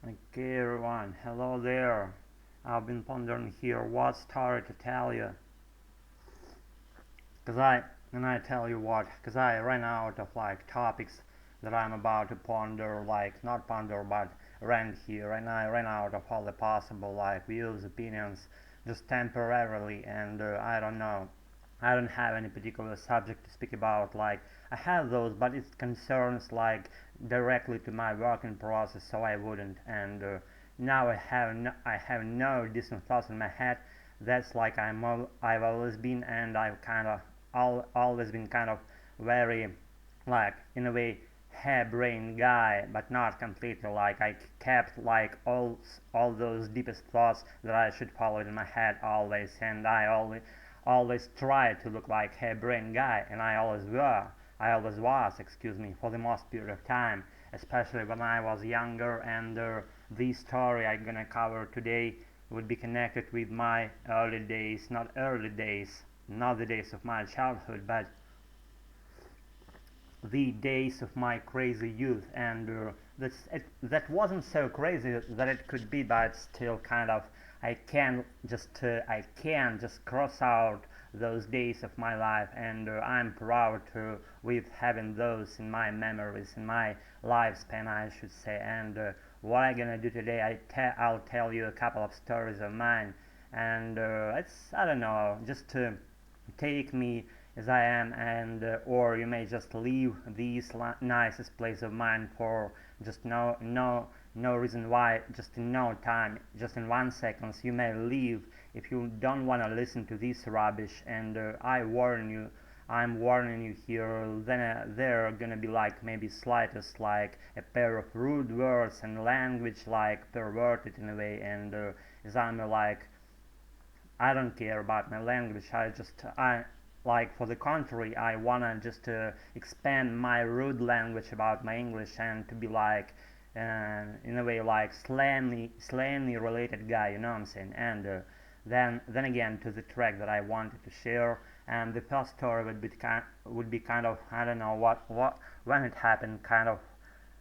Okay, everyone, hello there. I've been pondering here what story to tell you. Cause I tell you what, cause I ran out of topics that I'm about to ponder, not ponder but rant here, and I ran out of all the possible views, opinions, just temporarily, and I don't know. I don't have any particular subject to speak about. I have those, but it concerns directly to my working process, so I wouldn't. And now I have no decent thoughts in my head. That's I've always been, and I've always been kind of very in a way harebrained guy, but not completely. I kept all those deepest thoughts that I should follow in my head always, and I always tried to look like harebrained guy, and I always was, excuse me, for the most period of time, especially when I was younger. And the story I'm gonna cover today would be connected with my early days, not the days of my childhood, but the days of my crazy youth. And that wasn't so crazy that it could be, but still kind of I can just cross out those days of my life, and I'm proud with having those in my memories, in my lifespan, I should say. And what I'm gonna do today, I'll tell you a couple of stories of mine, and it's, I don't know, just to take me as I am, and or you may just leave this nicest place of mine for just no reason why, just in no time, just in 1 second you may leave if you don't want to listen to this rubbish. And I'm warning you here. Then there are gonna be maybe slightest a pair of rude words and language perverted in a way. And as I'm I don't care about my language. I for the contrary, I wanna just expand my rude language about my English, and to be in a way slangy related guy, you know what I'm saying. And then again, to the track that I wanted to share. And the first story would be kind of, I don't know what when it happened. Kind of,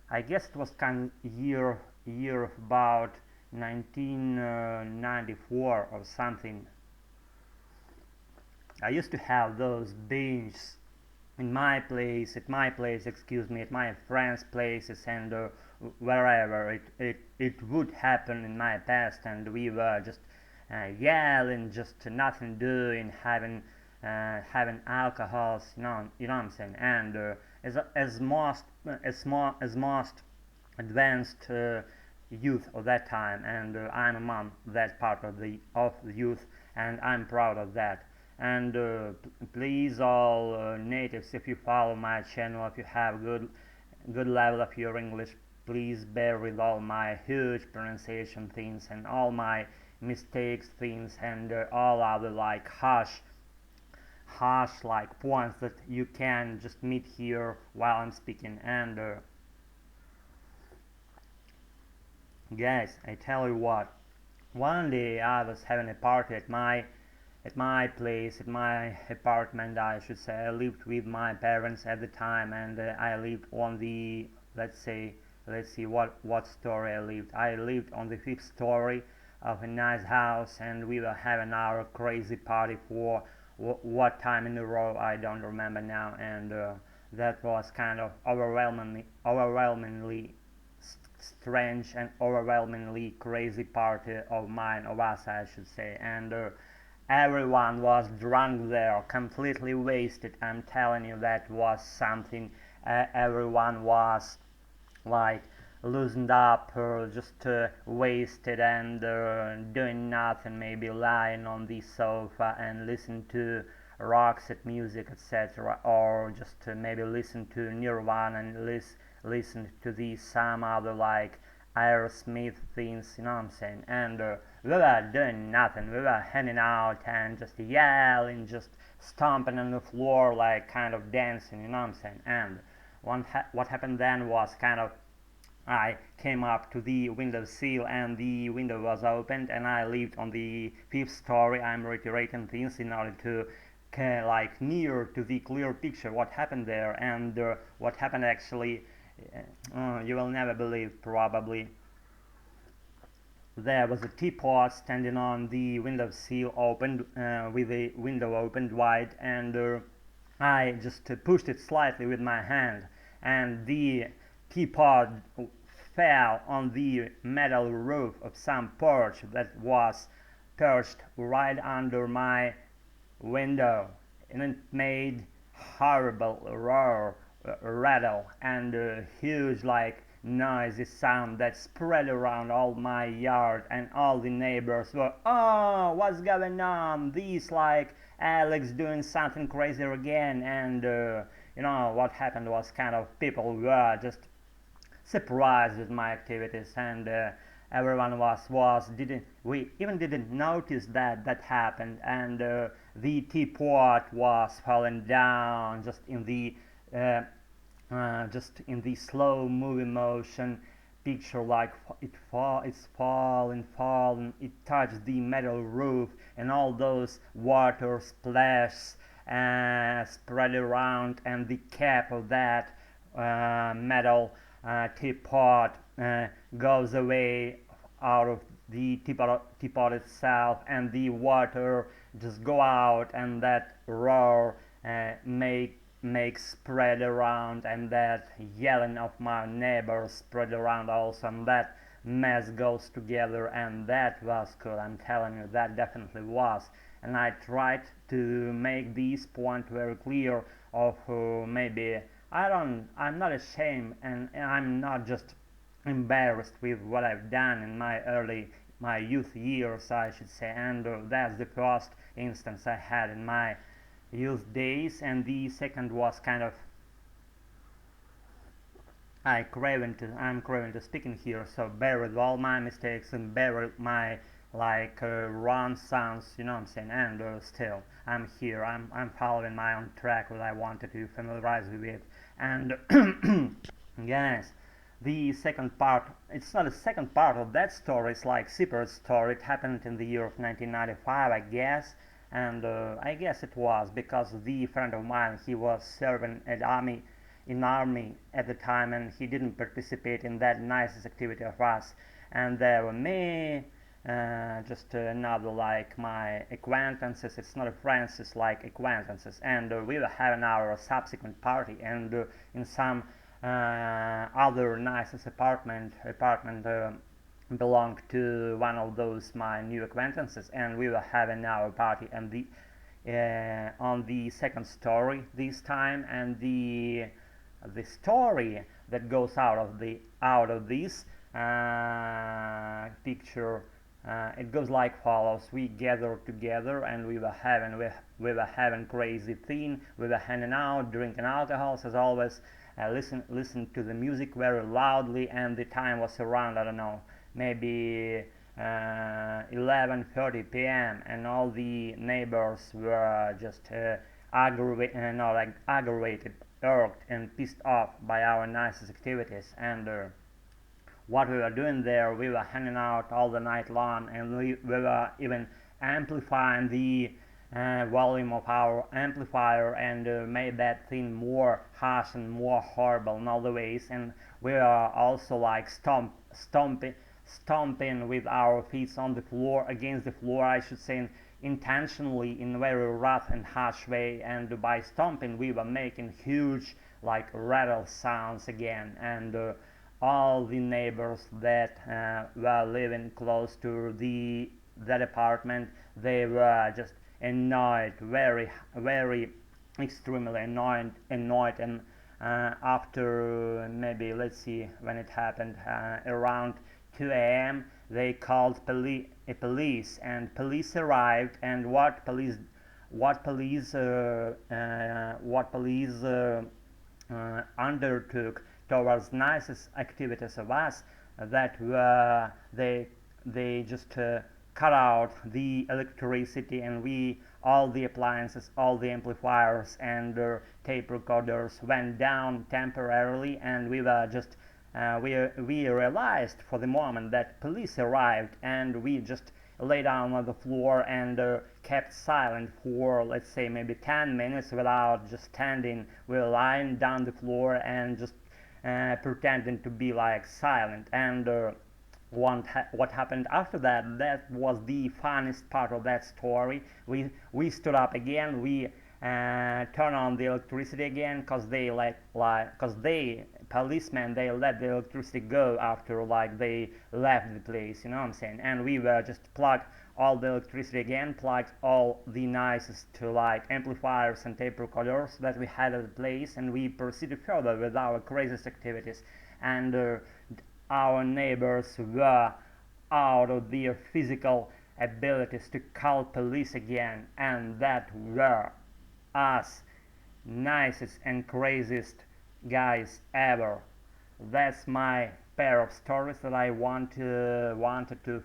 I guess it was kind of year of about 1994 or something. I used to have those binges at my place, excuse me, at my friends' places, and wherever it would happen in my past. And we were just yelling, just nothing doing, having alcohols, you know what I'm saying. And as most advanced youth of that time. And I'm among that part of the youth, and I'm proud of that. And please, all natives, if you follow my channel, if you have good level of your English, please bear with all my huge pronunciation things and all my mistakes things, and all other harsh points that you can just meet here while I'm speaking. And guys, I tell you what, one day I was having a party at my place, at my apartment, I should say. I lived with my parents at the time, and I lived on the, let's see what story I lived. I lived on the 5th story of a nice house, and we were having our crazy party for what time in a row I don't remember now. And that was kind of overwhelmingly strange and overwhelmingly crazy party of us, I should say. And everyone was drunk there, completely wasted. I'm telling you, that was something. Everyone was like loosened up, or just wasted, and doing nothing, maybe lying on the sofa and listen to rock set music, etc., or just maybe listen to Nirvana and listen to some other Aerosmith things, you know what I'm saying. And we were doing nothing. We were hanging out and just yelling, just stomping on the floor, kind of dancing, you know what I'm saying. And what happened then was kind of, I came up to the window sill, and the window was opened, and I lived on the 5th story. I'm reiterating things in order to near to the clear picture what happened there. And what happened actually, you will never believe, probably. there was a teapot standing on the window sill opened, with the window opened wide, and I just pushed it slightly with my hand, and the teapot fell on the metal roof of some porch that was perched right under my window, and it made horrible roar, rattle, and a huge like noisy sound that spread around all my yard, and all the neighbors were, oh, what's going on, this like Alex doing something crazy again. And what happened was kind of people were just surprised with my activities, and everyone didn't notice that happened, and the teapot was falling down uh, just in the slow moving motion picture, like it's falling, it touched the metal roof, and all those water splashes spread around, and the cap of that metal teapot goes away out of the teapot itself, and the water just go out, and that roar makes spread around, and that yelling of my neighbors spread around also, and that mess goes together, and that was cool. I'm telling you, that definitely was. And I tried to make this point very clear of maybe I'm not ashamed, and I'm not just embarrassed with what I've done in my youth years, I should say, and that's the first instance I had in my youth days. And the second was kind of I'm craving to speaking here, so bear with all my mistakes and bear with my wrong sounds, you know what I'm saying. And still I'm here, I'm following my own track that I wanted to familiarize you with. And yes, the second part, it's not a second part of that story, it's like separate story. It happened in the year of 1995, I guess. And I guess it was because the friend of mine, he was serving in army at the time, and he didn't participate in that nicest activity of us. And there were me, just another like my acquaintances. It's not a friends, it's like acquaintances, and we were having our subsequent party, and in some other nicest apartment belonged to one of those my new acquaintances, and we were having our party, and on the second story this time. And the story that goes out of this picture, it goes like follows. We gathered together, and we were having crazy thing. We were hanging out, drinking alcohols as always, listen to the music very loudly, and the time was around, I don't know, maybe 11:30 p.m. and all the neighbors were just aggravated, irked, and pissed off by our nicest activities. And what we were doing there, we were hanging out all the night long, and we were even amplifying the volume of our amplifier, and made that thing more harsh and more horrible in all the ways. And we are also like stomping with our feet on the floor, against the floor, I should say, intentionally, in a very rough and harsh way. And by stomping, we were making huge like rattle sounds again. And all the neighbors that were living close to that apartment, they were just annoyed, very extremely annoyed. And after maybe, let's see when it happened, around 2 a.m. they called police, and police arrived. And what police undertook towards nicest activities of us, that were they just cut out the electricity, and all the appliances, all the amplifiers, and tape recorders went down temporarily. And we were just we realized for the moment that police arrived, and we just lay down on the floor and kept silent for, let's say, maybe 10 minutes without just standing. We were lying down the floor and just pretending to be like silent. And what happened after that, that was the funniest part of that story. We stood up again, we turned on the electricity again, because they policemen, they let the electricity go after like they left the place, you know what I'm saying? And we were just plugged all the electricity again, plugged all the nicest to like amplifiers and tape recorders that we had at the place, and we proceeded further with our craziest activities. And our neighbors were out of their physical abilities to call police again, and that were us nicest and craziest guys ever. That's my pair of stories that I wanted to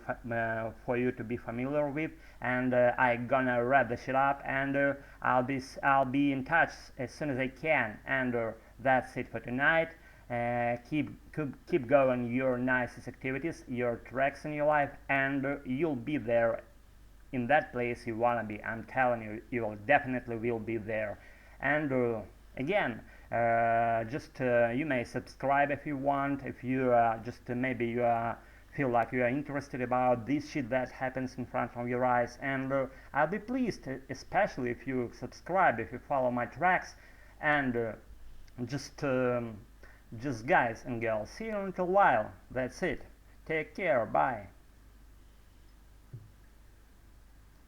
for you to be familiar with, and I gonna wrap the shit up, and I'll be in touch as soon as I can, and that's it for tonight. Keep going your nicest activities, your tracks in your life, and you'll be there in that place you wanna be. I'm telling you, you will definitely will be there. And again, just you may subscribe if you want, if you just maybe you feel like you are interested about this shit that happens in front of your eyes, and I'll be pleased, especially if you subscribe, if you follow my tracks, and just guys and girls, see you until a while. That's it. Take care. Bye.